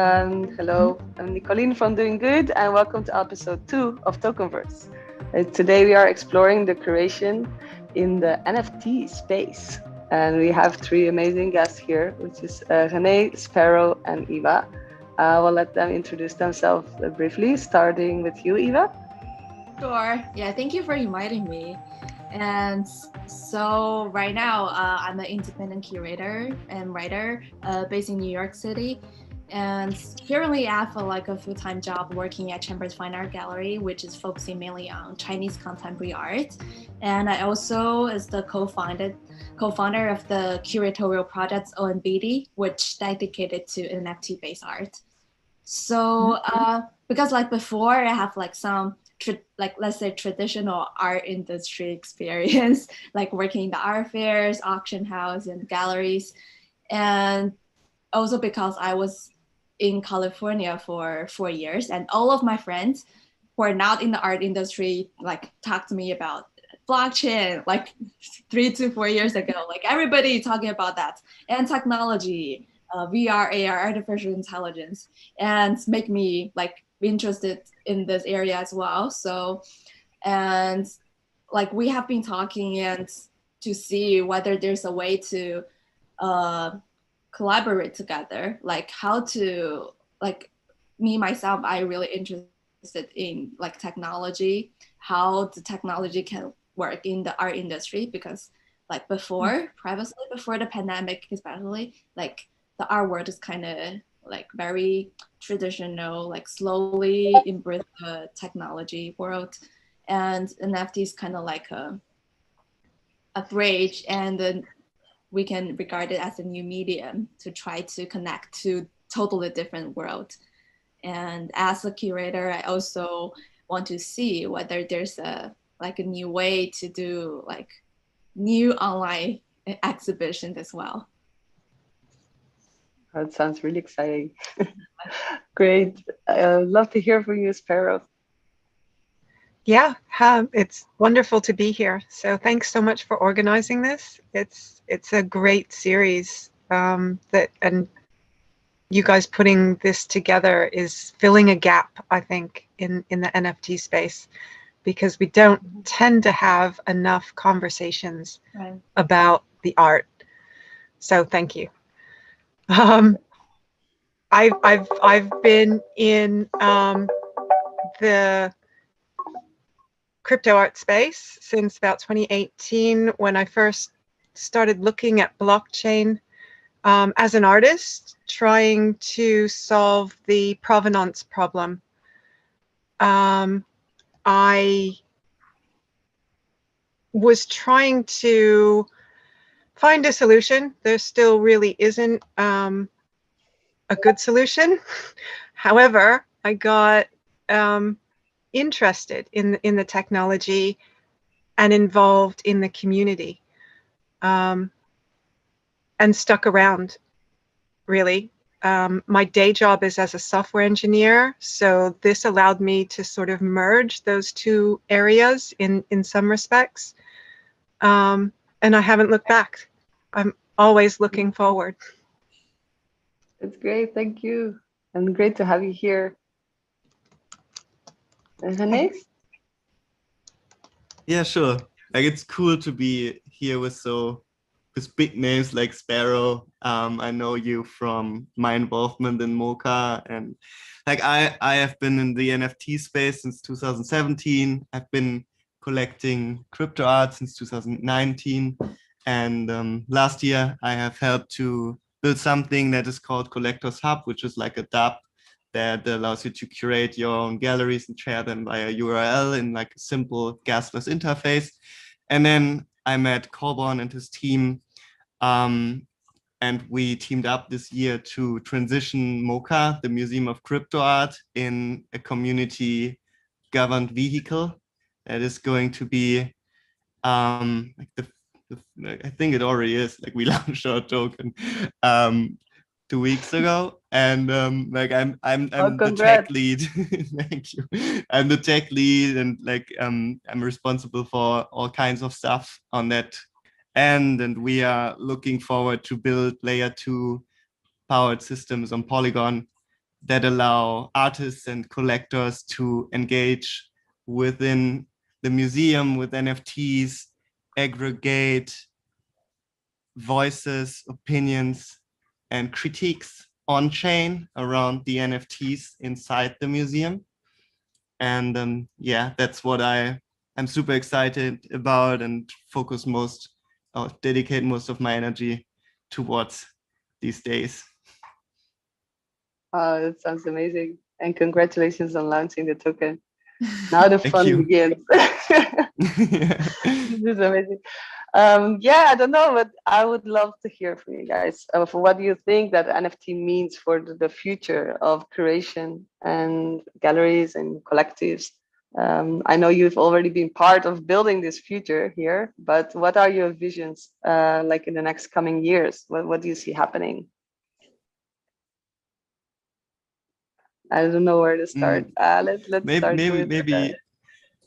Hello, I'm Nicoline from DoinGud, and welcome to episode 2 of Tokenverse. Today we are exploring the curation in the NFT space. And we have 3 amazing guests here, which is Reneil, Sparrow, and Eva. We'll let them introduce themselves briefly, starting with you, Eva. Sure. Yeah, thank you for inviting me. And so right now, I'm an independent curator and writer based in New York City. And currently I have a full-time job working at Chamber's Fine Art Gallery, which is focusing mainly on Chinese contemporary art. And I also is the co-founder of the curatorial project ONBD, which dedicated to NFT-based art. So because before I have some let's say traditional art industry experience, like working in the art fairs, auction house, and galleries, and also because I was in California for 4 years, and all of my friends who are not in the art industry talked to me about blockchain 3 to 4 years ago. Everybody talking about that, and technology, VR, AR, artificial intelligence, and make me interested in this area as well. So, and we have been talking and to see whether there's a way to collaborate together, how to me myself, I really interested in technology, how the technology can work in the art industry, because previously before the pandemic especially, the art world is kind of very traditional, slowly embrace the technology world, and NFT is kind of a bridge, and then we can regard it as a new medium to try to connect to totally different world. And as a curator, I also want to see whether there's a new way to do new online exhibitions as well. That sounds really exciting. Great. Love to hear from you, Sparrow. Yeah, it's wonderful to be here. So thanks so much for organizing this. It's a great series and you guys putting this together is filling a gap, I think, in the NFT space, because we don't tend to have enough conversations about the art. So thank you. I've been in the crypto art space since about 2018, when I first started looking at blockchain as an artist, trying to solve the provenance problem. I was trying to find a solution. There still really isn't a good solution. However, I got interested in the technology and involved in the community, and stuck around, really. My day job is as a software engineer, so this allowed me to sort of merge those 2 areas in some respects, and I haven't looked back. I'm always looking forward. It's great, thank you, and great to have you here. Reneil? Yeah, sure. It's cool to be here with big names like Sparrow. I know you from my involvement in Mocha, and I have been in the NFT space since 2017. I've been collecting crypto art since 2019, and last year I have helped to build something that is called Collectors Hub, which is like a DApp that allows you to curate your own galleries and share them via URL in a simple gasless interface. And then I met Corbon and his team, and we teamed up this year to transition MoCA, the Museum of Crypto Art, in a community governed vehicle that is going to be I think it already is, we launched our token 2 weeks ago, and I'm the tech lead. Thank you. I'm the tech lead, and I'm responsible for all kinds of stuff on that end, and we are looking forward to build layer 2 powered systems on Polygon that allow artists and collectors to engage within the museum with NFTs, aggregate voices, opinions, and critiques on chain around the NFTs inside the museum. And yeah, that's what I'm super excited about and focus most, or dedicate most of my energy towards these days. Oh, that sounds amazing. And congratulations on launching the token. Now the Thank fun you. begins. Yeah. This is amazing. Yeah, I don't know, but I would love to hear from you guys. For what do you think that NFT means for the future of curation and galleries and collectives? I know you've already been part of building this future here, but what are your visions like in the next coming years? What do you see happening? I don't know where to start. Let's start with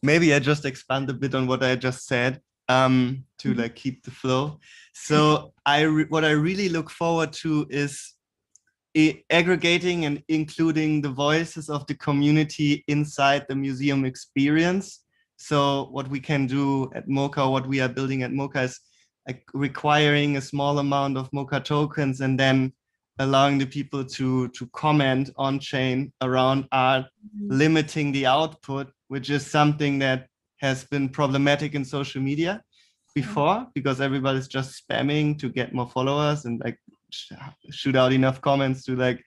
maybe I just expand a bit on what I just said to like keep the flow. So what I really look forward to is aggregating and including the voices of the community inside the museum experience. So what we can do at Mocha, what we are building at Mocha is like requiring a small amount of Mocha tokens and then allowing the people to comment on chain around art, limiting the output, which is something that has been problematic in social media before because everybody's just spamming to get more followers and like shoot out enough comments to like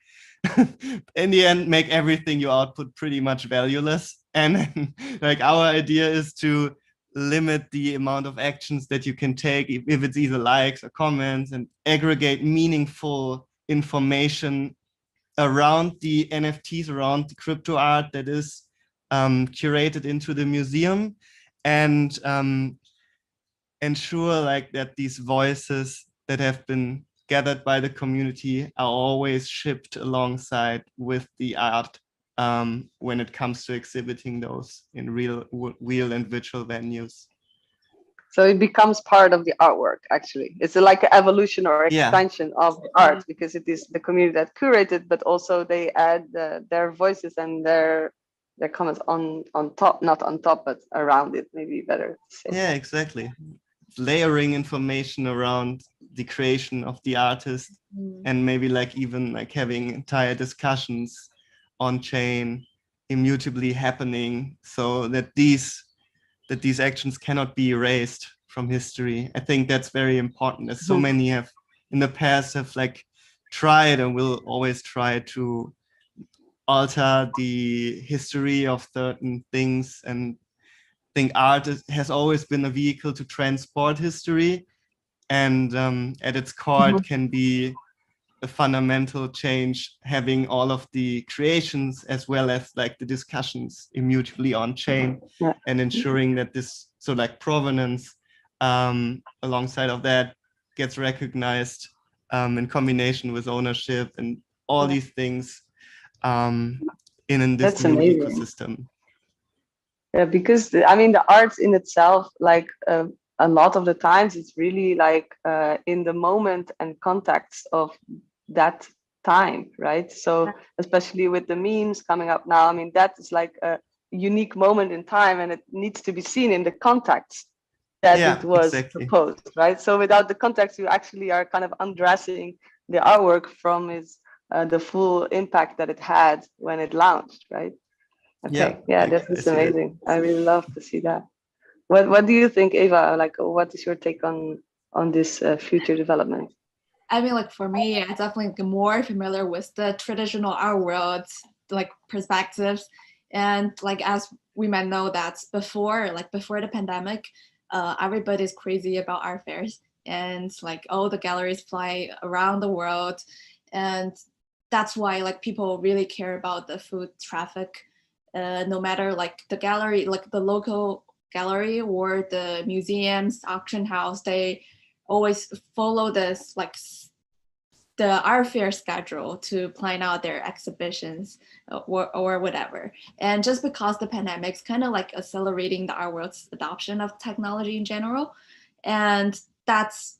in the end make everything you output pretty much valueless. And like our idea is to limit the amount of actions that you can take if it's either likes or comments and aggregate meaningful information around the NFTs, around the crypto art that is curated into the museum, and ensure like that these voices that have been gathered by the community are always shipped alongside with the art when it comes to exhibiting those in real and virtual venues. So it becomes part of the artwork, actually. It's like an evolution or expansion of the art because it is the community that curated, but also they add their voices and their comments on top, not on top, but around it, maybe better to say. Yeah, exactly. Layering information around the creation of the artist and maybe like even like having entire discussions on chain immutably happening so that these actions cannot be erased from history. I think that's very important, as so many have in the past have like tried and will always try to alter the history of certain things. And I think art has always been a vehicle to transport history, and at its core it can be a fundamental change, having all of the creations as well as like the discussions immutably on chain and ensuring that this, so like provenance alongside of that gets recognized in combination with ownership and all these things in this new ecosystem. Yeah, because I mean the arts in itself, like a lot of the times it's really like in the moment and context of that time, right? So especially with the memes coming up now, I mean that is like a unique moment in time and it needs to be seen in the context that it was proposed, right? So without the context, you actually are kind of undressing the artwork from its the full impact that it had when it launched, right? Okay, yeah, this is amazing. I really love to see that. What do you think, Eva? Like, what is your take on this future development? I mean, like for me, I'm definitely more familiar with the traditional art world, like perspectives, and like as we might know that before the pandemic, everybody's crazy about art fairs, and like all the galleries fly around the world, and that's why like people really care about the foot traffic. No matter like the gallery, like the local gallery or the museums, auction house, they always follow this like the art fair schedule to plan out their exhibitions or whatever. And just because the pandemic's kind of like accelerating the art world's adoption of technology in general, and that's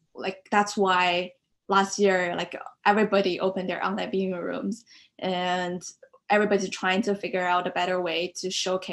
why last year, like everybody opened their online viewing rooms, and everybody's trying to figure out a better way to showcase